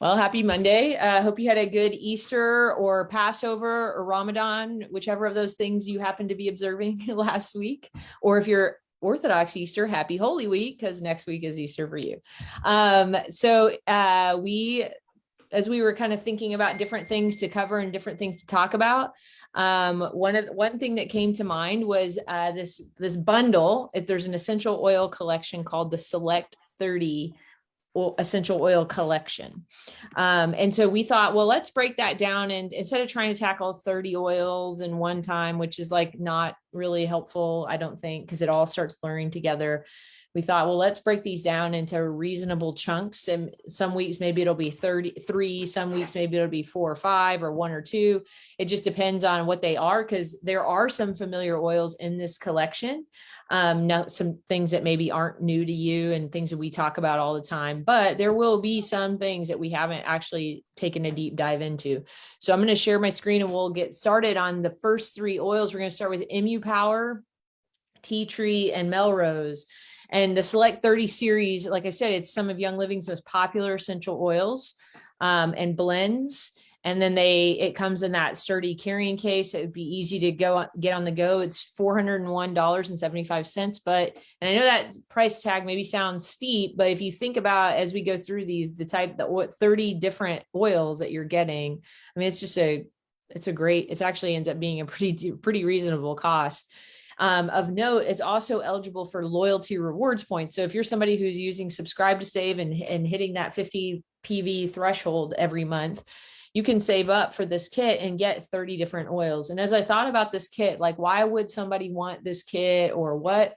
Well, happy Monday. Hope you had a good Easter or Passover or Ramadan, whichever of those things you happen to be observing last week. Or if you're Orthodox Easter, happy Holy Week, because next week is Easter for you. As we were kind of thinking about different things to cover and different things to talk about, one thing that came to mind was this bundle. If there's an essential oil collection called the Select 30 essential oil collection. And so we thought, well, let's break that down. And instead of trying to tackle 30 oils in one time, which is like not really helpful, I don't think, because it all starts blurring together. We thought, well, let's break these down into reasonable chunks. And some weeks, maybe it'll be 33. Some weeks, maybe it'll be 4 or 5 or 1 or 2. It just depends on what they are, because there are some familiar oils in this collection. Now, some things that maybe aren't new to you and things that we talk about all the time, but there will be some things that we haven't actually taken a deep dive into. So I'm going to share my screen and we'll get started on the first 3 oils. We're going to start with Immupower, Tea Tree, and Melrose. And the Select 30 series, like I said, it's some of Young Living's most popular essential oils and blends. And then it comes in that sturdy carrying case. It would be easy to get on the go. It's $401.75. But, and I know that price tag maybe sounds steep, but if you think about, as we go through these, the 30 different oils that you're getting, I mean, it actually ends up being a pretty reasonable cost. Of note, it's also eligible for loyalty rewards points. So if you're somebody who's using Subscribe to Save and hitting that 50 PV threshold every month, you can save up for this kit and get 30 different oils. And as I thought about this kit, like, why would somebody want this kit, or what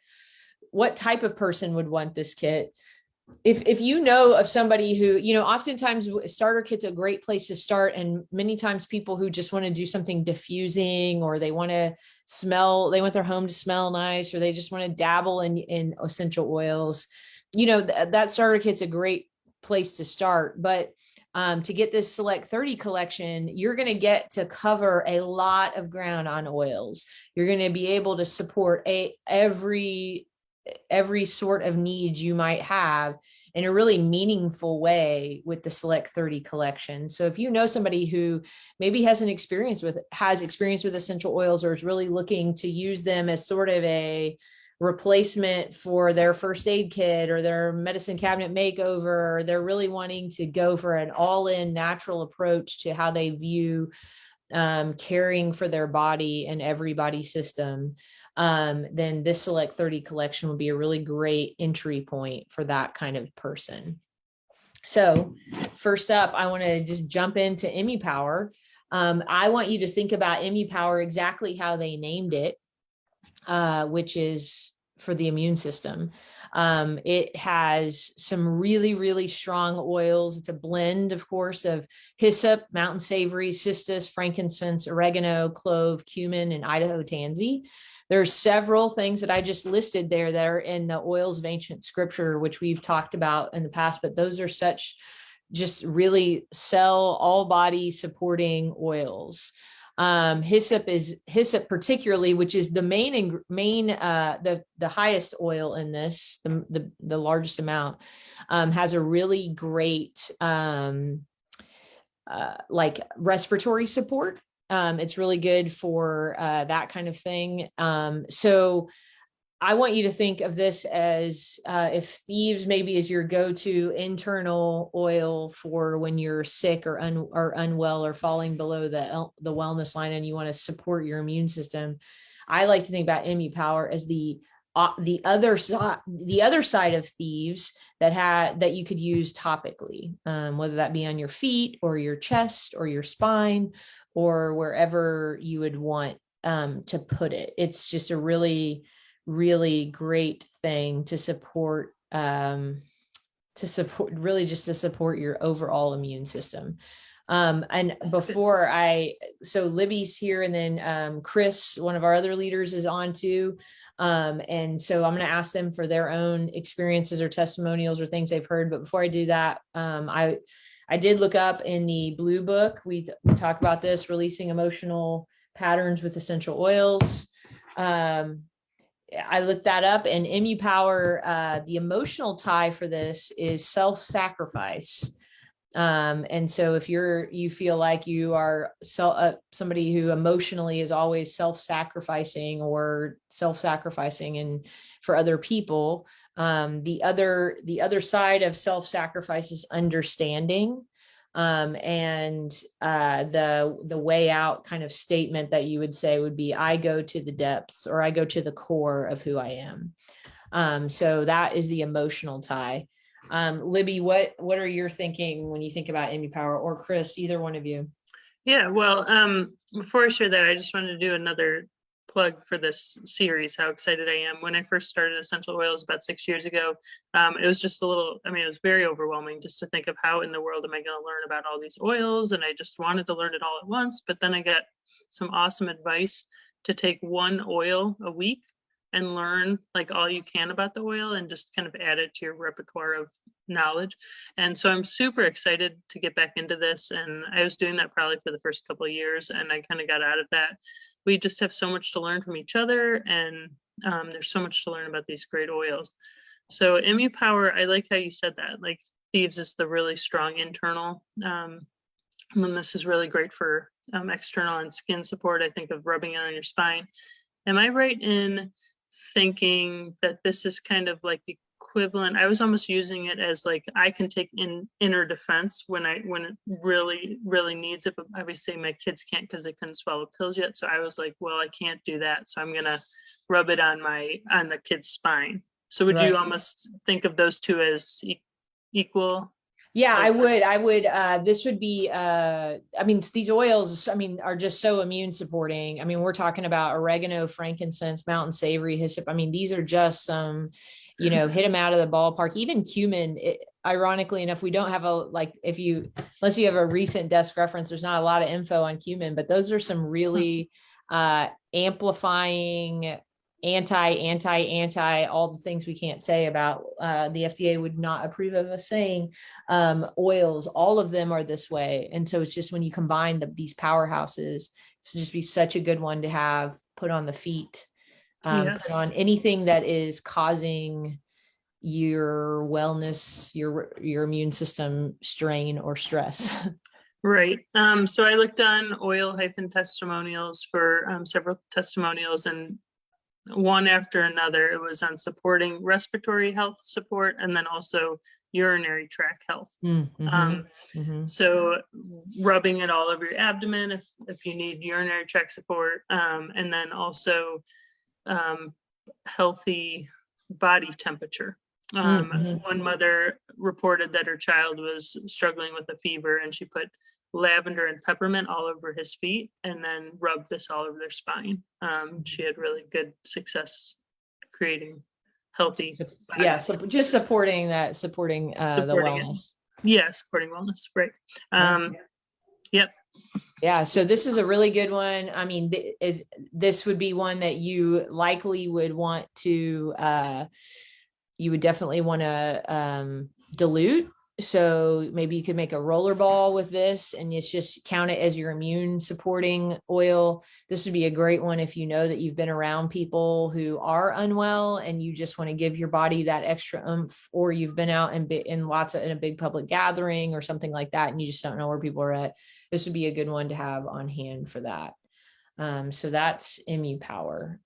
type of person would want this kit? If you know of somebody who, oftentimes starter kit's a great place to start. And many times people who just want to do something diffusing, or they want their home to smell nice, or they just want to dabble in essential oils, that starter kit's a great place to start. But to get this Select 30 collection, you're going to get to cover a lot of ground on oils. You're going to be able to support every sort of needs you might have in a really meaningful way with the Select 30 collection. So if you know somebody who maybe has experience with essential oils, or is really looking to use them as sort of a replacement for their first aid kit or their medicine cabinet makeover, or they're really wanting to go for an all-in natural approach to how they view caring for their body and every body system, then this Select 30 collection would be a really great entry point for that kind of person. So first up, I want to just jump into Immupower. I want you to think about Immupower exactly how they named it, which is for the immune system. It has some really, really strong oils. It's a blend, of course, of hyssop, mountain savory, cistus, frankincense, oregano, clove, cumin, and Idaho tansy. There's several things that I just listed there that are in the oils of ancient scripture, which we've talked about in the past, but those are just really all body supporting oils. Hyssop particularly, which is the the highest oil in this, the largest amount, has a really great like respiratory support. It's really good for that kind of thing. So I want you to think of this as if Thieves maybe is your go-to internal oil for when you're sick or unwell or falling below the wellness line and you want to support your immune system. I like to think about Immupower as the other side of Thieves that you could use topically, whether that be on your feet or your chest or your spine or wherever you would want to put it. It's just a really great thing to support your overall immune system. And so Libby's here, and then Chris, one of our other leaders, is on too. And so I'm going to ask them for their own experiences or testimonials or things they've heard. But before I do that, I did look up in the Blue Book. We talk about this, releasing emotional patterns with essential oils. I looked that up, and Immupower, the emotional tie for this is self-sacrifice. And so if you feel like you are somebody who emotionally is always self-sacrificing and for other people, the other side of self-sacrifice is understanding. And the way out kind of statement that you would say would be, I go to the depths, or I go to the core of who I am. So that is the emotional tie. Libby, what are you thinking when you think about Immupower, or Chris, either one of you? Yeah, well, before I share that, I just wanted to do another plug for this series, how excited I am. When I first started Essential Oils about 6 years ago, it was just it was very overwhelming just to think of how in the world am I going to learn about all these oils? And I just wanted to learn it all at once. But then I got some awesome advice to take one oil a week and learn like all you can about the oil and just kind of add it to your repertoire of knowledge. And so I'm super excited to get back into this. And I was doing that probably for the first couple of years, and I kind of got out of that. We just have so much to learn from each other, and there's so much to learn about these great oils. So Immupower, I like how you said that, like Thieves is the really strong internal. And then this is really great for external and skin support. I think of rubbing it on your spine. Am I right in thinking that this is kind of like the equivalent? I was almost using it as like, I can take in inner defense when it really needs it, but obviously my kids can't because they couldn't swallow pills yet. So I was like, well, I can't do that, so I'm gonna rub it on the kid's spine. So would you almost think of those two as equal? Yeah, I would. This would be, I mean, these oils, are just so immune supporting. We're talking about oregano, frankincense, mountain savory, hyssop. These are just some, hit them out of the ballpark. Even cumin, ironically enough, we don't have unless you have a recent desk reference, there's not a lot of info on cumin, but those are some really amplifying anti all the things we can't say about the FDA would not approve of us saying oils. All of them are this way. And so it's just when you combine these powerhouses, it's just be such a good one to have put on the feet, Yes. put on anything that is causing your wellness, your immune system strain or stress. Right. So I looked on oil-testimonials for several testimonials, and one after another, it was on supporting respiratory health support and then also urinary tract health. So rubbing it all over your abdomen if you need urinary tract support, and then also healthy body temperature. One mother reported that her child was struggling with a fever, and she put lavender and peppermint all over his feet and then rubbed this all over their spine. She had really good success creating healthy body. Yeah, so just supporting the wellness. Yeah, supporting wellness, right. Yep. Yeah, so this is a really good one. This would be one that you likely would want to you would definitely want to dilute. So maybe you could make a roller ball with this and it's just count it as your immune supporting oil. This would be a great one if you know that you've been around people who are unwell and you just want to give your body that extra oomph, or you've been out in a big public gathering or something like that, and you just don't know where people are at. This would be a good one to have on hand for that. So that's Immupower.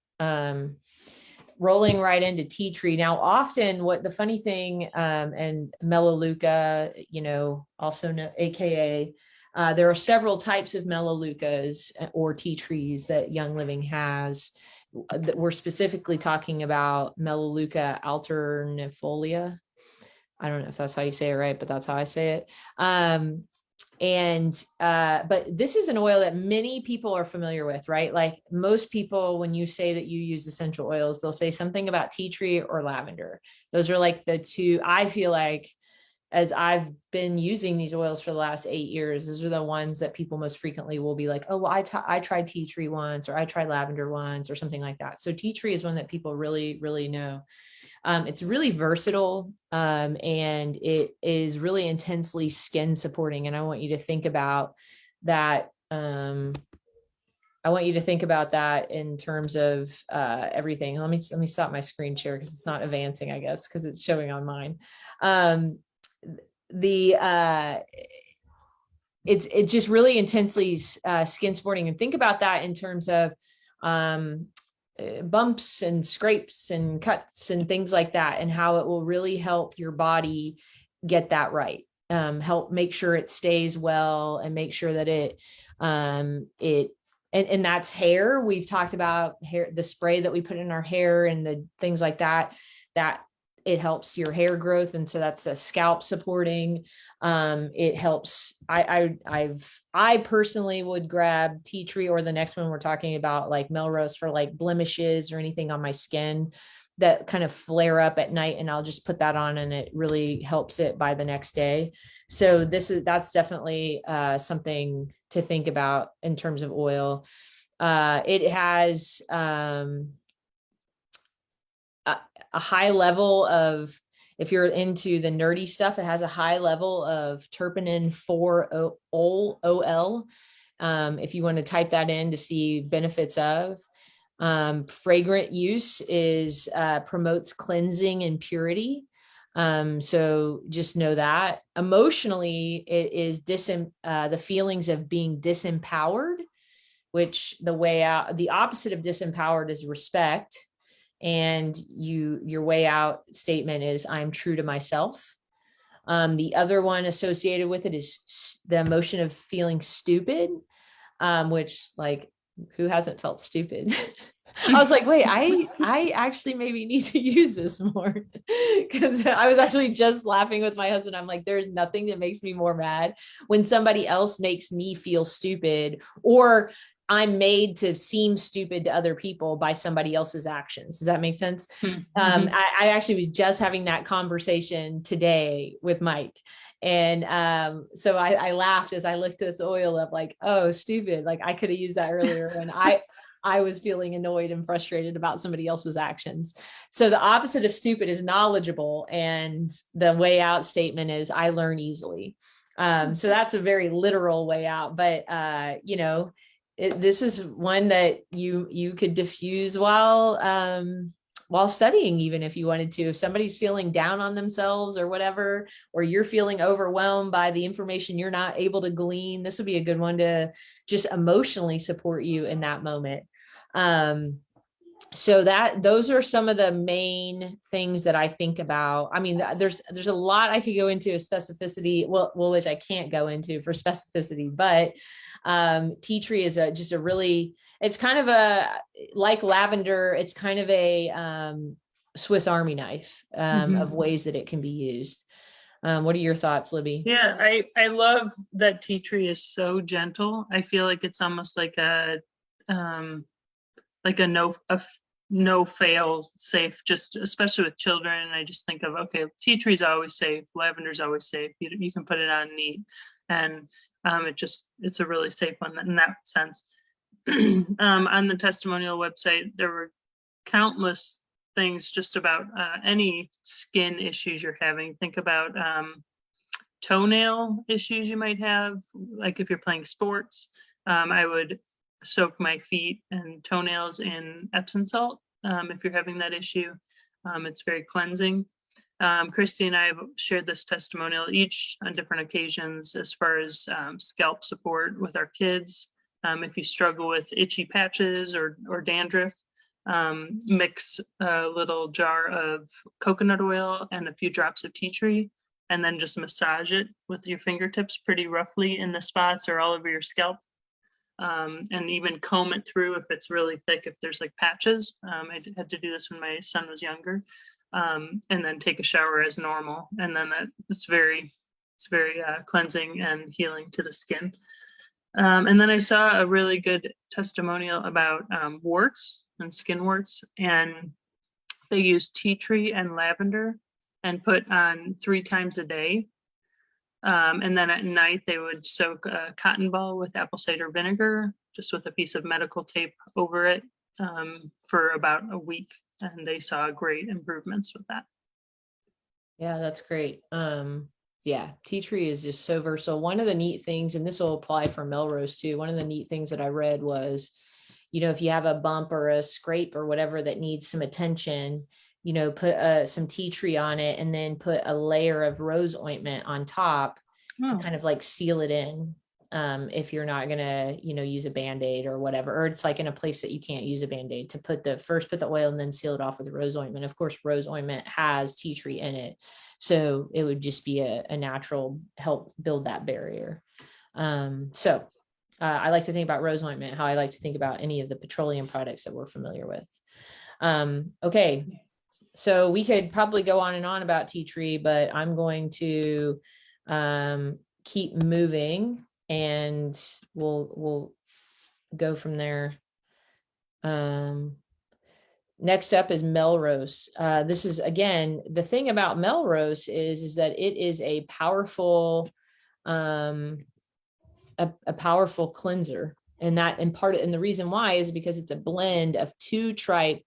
Rolling right into tea tree. Now, often what the funny thing, and Melaleuca, also know, AKA, there are several types of Melaleucas or tea trees that Young Living has. That we're specifically talking about Melaleuca Alternifolia. I don't know if that's how you say it right, but that's how I say it. But this is an oil that many people are familiar with, right? Like most people, when you say that you use essential oils, they'll say something about tea tree or lavender. Those are like the two, I feel like, as I've been using these oils for the last 8 years, those are the ones that people most frequently will be like, oh, well, I tried tea tree once, or I tried lavender once, or something like that. So tea tree is one that people really, really know. It's really versatile, and it is really intensely skin supporting. And I want you to think about that. I want you to think about that in terms of everything. Let me stop my screen share because it's not advancing, I guess, because it's showing on mine. it's just really intensely skin supporting. And think about that in terms of bumps and scrapes and cuts and things like that, and how it will really help your body get that right. Help make sure it stays well, and make sure that and that's hair. We've talked about hair, the spray that we put in our hair and the things like that, that it helps your hair growth. And so that's the scalp supporting. It helps. I personally would grab tea tree, or the next one we're talking about, like Melrose, for like blemishes or anything on my skin that kind of flare up at night, and I'll just put that on, and it really helps it by the next day. So that's definitely something to think about in terms of oil. It has a high level of, if you're into the nerdy stuff, it has a high level of terpenin 4-ol. If you want to type that in to see benefits of. Fragrant use is promotes cleansing and purity. So just know that. Emotionally, it is the feelings of being disempowered, which the opposite of disempowered is respect. And your way out statement is, I'm true to myself. The other one associated with it is the emotion of feeling stupid, which, like, who hasn't felt stupid? I was like, wait, I actually maybe need to use this more, because I was actually just laughing with my husband. I'm like, there's nothing that makes me more mad when somebody else makes me feel stupid, or I'm made to seem stupid to other people by somebody else's actions. Does that make sense? Mm-hmm. I actually was just having that conversation today with Mike. And so I laughed as I looked this oil up, like, oh, stupid. Like, I could have used that earlier when I was feeling annoyed and frustrated about somebody else's actions. So the opposite of stupid is knowledgeable. And the way out statement is, I learn easily. So that's a very literal way out, but this is one that you could diffuse while studying, even if you wanted to. If somebody's feeling down on themselves or whatever, or you're feeling overwhelmed by the information you're not able to glean, this would be a good one to just emotionally support you in that moment. So those are some of the main things that I think about. I mean, there's a lot I could go into of specificity, well, which I can't go into for specificity, but tea tree is it's kind of like lavender. It's kind of a Swiss Army knife of ways that it can be used. What are your thoughts, Libby? Yeah, I love that tea tree is so gentle. I feel like it's almost like a no fail safe, just especially with children. I just think of, okay, tea tree is always safe, lavender's always safe. You can put it on neat, and it's a really safe one in that sense. On the testimonial website, there were countless things just about any skin issues you're having. Think about toenail issues you might have, like if you're playing sports. I would soak my feet and toenails in Epsom salt if you're having that issue. It's very cleansing. Christy and I have shared this testimonial each on different occasions as far as scalp support with our kids. If you struggle with itchy patches or dandruff, mix a little jar of coconut oil and a few drops of tea tree, and then just massage it with your fingertips pretty roughly in the spots or all over your scalp. And even comb it through if it's really thick, if there's like patches. I had to do this when my son was younger, and then take a shower as normal. And then it's very cleansing and healing to the skin. And then I saw a really good testimonial about warts and skin warts, and they use tea tree and lavender and put on 3 times a day. And then at night, they would soak a cotton ball with apple cider vinegar, just with a piece of medical tape over it, for about a week. And they saw great improvements with that. Yeah, that's great. Yeah, tea tree is just so versatile. One of the neat things, and this will apply for Melrose too, one of the neat things that I read was, if you have a bump or a scrape or whatever that needs some attention, put some tea tree on it, and then put a layer of rose ointment on top to kind of like seal it in. if you're not gonna, use a Band-Aid or whatever, or it's like in a place that you can't use a Band-Aid, to put the oil and then seal it off with rose ointment. Of course, rose ointment has tea tree in it, so it would just be a natural help build that barrier. So I like to think about rose ointment how I like to think about any of the petroleum products that we're familiar with. Okay, so we could probably go on and on about tea tree, but I'm going to keep moving, and we'll go from there. Next up is Melrose. This is, again, the thing about Melrose is that it is a powerful a powerful cleanser, and the reason why is because it's a blend of two types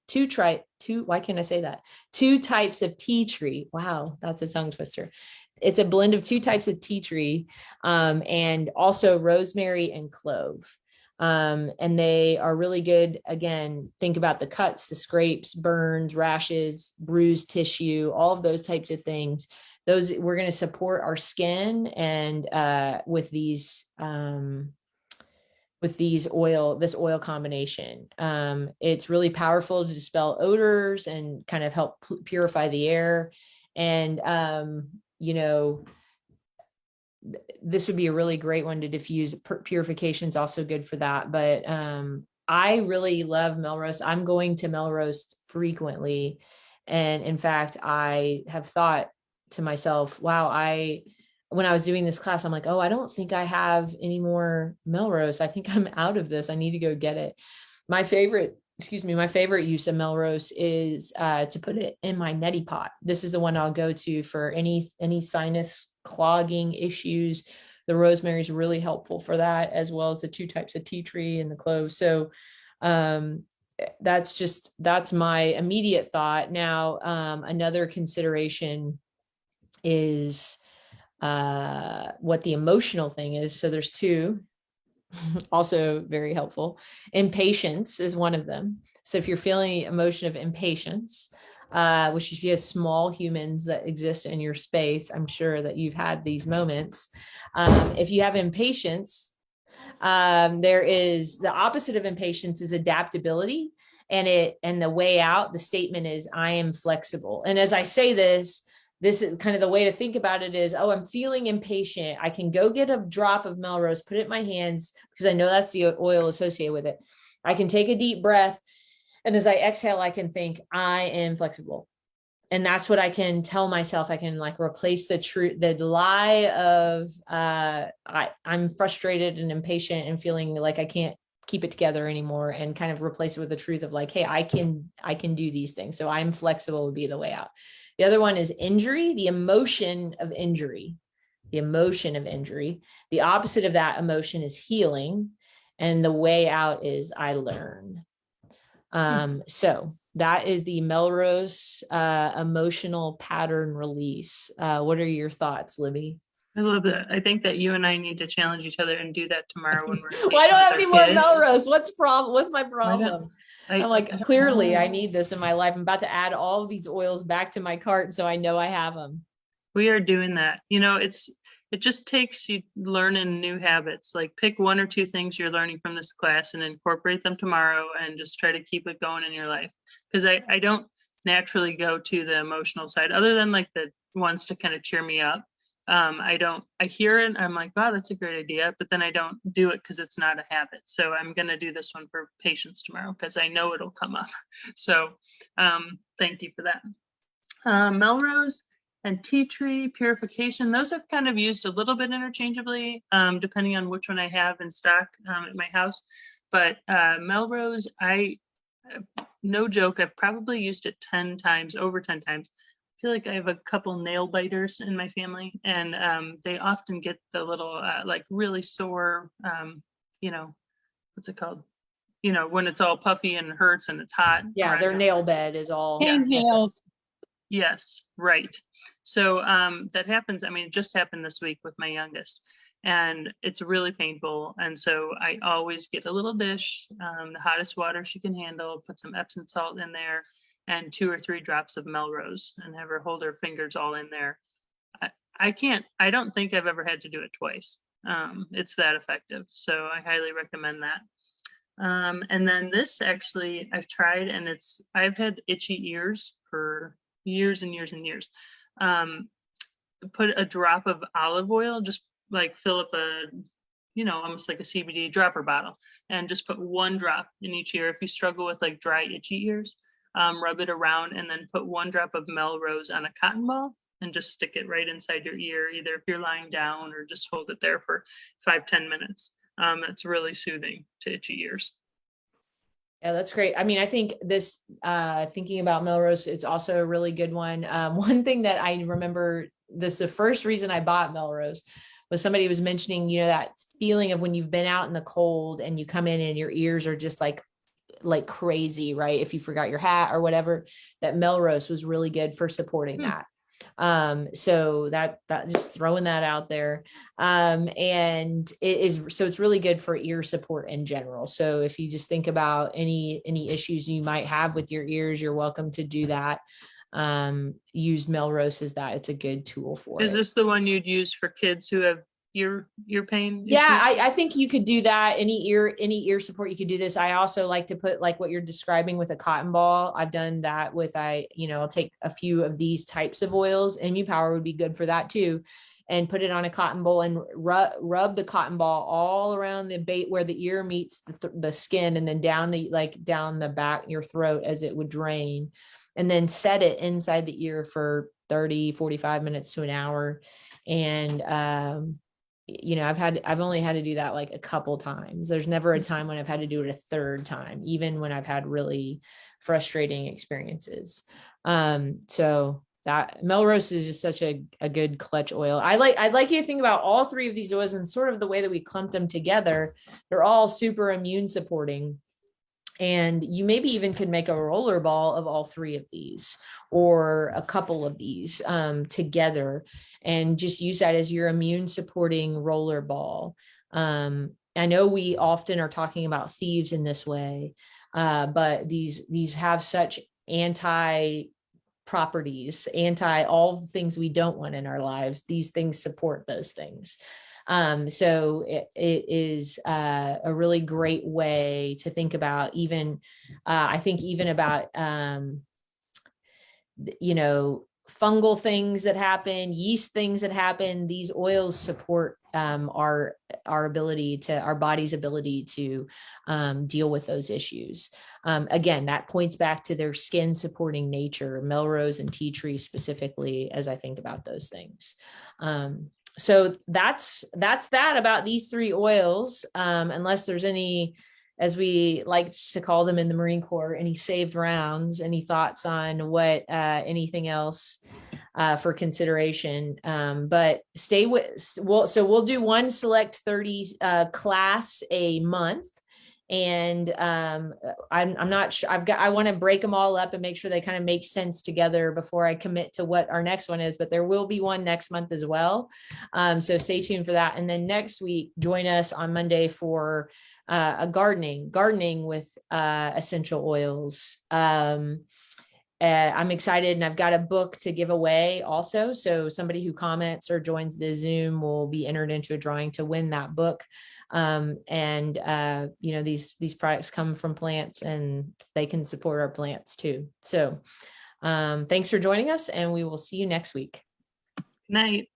of tea tree. Wow, that's a tongue twister. It's a blend of two types of tea tree, and also rosemary and clove. And they are really good. Again, think about the cuts, the scrapes, burns, rashes, bruised tissue, all of those types of things. Those, we're going to support our skin, and with this oil combination. It's really powerful to dispel odors and kind of help purify the air. And this would be a really great one to diffuse. Purification is also good for that. But I really love Melrose. I'm going to Melrose frequently. And in fact, I have thought to myself, wow, when I was doing this class, I'm like, oh, I don't think I have any more Melrose. I think I'm out of this. I need to go get it. My favorite use of Melrose is to put it in my neti pot. This is the one I'll go to for any sinus clogging issues. The rosemary is really helpful for that, as well as the two types of tea tree and the clove. So that's my immediate thought. Now, another consideration is what the emotional thing is. So there's two, also very helpful. Impatience is one of them. So if you're feeling the emotion of impatience, which is just small humans that exist in your space, I'm sure that you've had these moments. If you have impatience, there is the opposite of impatience is adaptability. And the way out, the statement is, I am flexible. And as I say this is kind of the way to think about it is, oh, I'm feeling impatient. I can go get a drop of Melrose, put it in my hands, because I know that's the oil associated with it. I can take a deep breath. And as I exhale, I can think, I am flexible. And that's what I can tell myself. I can replace the lie of I'm frustrated and impatient and feeling like I can't keep it together anymore, and kind of replace it with the truth of hey, I can do these things. So I'm flexible would be the way out. The other one is injury, the emotion of injury. The emotion of injury. The opposite of that emotion is healing. And the way out is I learn. So that is the Melrose emotional pattern release. What are your thoughts, Libby? I love that. I think that you and I need to challenge each other and do that tomorrow when we're. Well, I don't have any more Melrose. What's my problem? I'm clearly I need this in my life. I'm about to add all of these oils back to my cart, so I know I have them. We are doing that. It just takes you learning new habits. Pick one or two things you're learning from this class and incorporate them tomorrow, and just try to keep it going in your life. Because I don't naturally go to the emotional side, other than the ones to kind of cheer me up. I hear it and I'm like, wow, that's a great idea. But then I don't do it because it's not a habit. So I'm going to do this one for patience tomorrow, because I know it'll come up. So thank you for that. Melrose and tea tree purification, those I've kind of used a little bit interchangeably, depending on which one I have in stock at my house. But Melrose, no joke, I've probably used it 10 times, over 10 times. I feel like I have a couple nail biters in my family, and they often get the little really sore, what's it called? When it's all puffy and hurts and it's hot. Yeah, their nail bed is all. Nails. Yes, right. So that happens. It just happened this week with my youngest, and it's really painful. And so I always get a little dish, the hottest water she can handle, put some Epsom salt in there, and 2 or 3 drops of Melrose, and have her hold her fingers all in there. I don't think I've ever had to do it twice. It's that effective. So I highly recommend that. And then this actually I've tried, and I've had itchy ears for years and years and years. Put a drop of olive oil, just like fill up almost like a CBD dropper bottle, and just put one drop in each ear. If you struggle with like dry, itchy ears, rub it around, and then put one drop of Melrose on a cotton ball and just stick it right inside your ear, either if you're lying down or just hold it there for 5-10 minutes. It's really soothing to itchy ears. Yeah, that's great. I mean, I think this, thinking about Melrose, it's also a really good one. One thing that I remember, the first reason I bought Melrose was somebody was mentioning, that feeling of when you've been out in the cold and you come in and your ears are just like crazy, right? If you forgot your hat or whatever, that Melrose was really good for supporting that. So that just throwing that out there. And it's really good for ear support in general. So if you just think about any issues you might have with your ears, you're welcome to do that. Use Melrose as that. It's a good tool for it. Is this the one you'd use for kids who have ear pain? Yeah, I think you could do that. Any ear support, you could do this. I also like to put like what you're describing with a cotton ball. I've done that with, I'll take a few of these types of oils. Immupower would be good for that too. And put it on a cotton ball and rub the cotton ball all around the bait where the ear meets the skin, and then down the back, your throat as it would drain, and then set it inside the ear for 30, 45 minutes to an hour. And, I've only had to do that like a couple times. There's never a time when I've had to do it a third time, even when I've had really frustrating experiences. So that Melrose is just such a good clutch oil. I'd like you to think about all three of these oils and sort of the way that we clumped them together. They're all super immune supporting. And you maybe even could make a roller ball of all three of these, or a couple of these together, and just use that as your immune supporting roller ball. I know we often are talking about thieves in this way, but these have such anti properties, all the things we don't want in our lives. These things support those things. So it is a really great way to think about, even I think even about fungal things that happen, yeast things that happen. These oils support our body's ability to deal with those issues. Again, that points back to their skin supporting nature, Melrose and tea tree specifically, as I think about those things. So that's that about these three oils. Unless there's any, as we like to call them in the Marine Corps, any saved rounds, any thoughts on what anything else for consideration. But we'll do one select 30 class a month. And I'm not sure. I want to break them all up and make sure they kind of make sense together before I commit to what our next one is. But there will be one next month as well. So stay tuned for that. And then next week, join us on Monday for a gardening with essential oils. I'm excited, and I've got a book to give away also. So somebody who comments or joins the Zoom will be entered into a drawing to win that book. These products come from plants, and they can support our plants too. So thanks for joining us, and we will see you next week. Good night.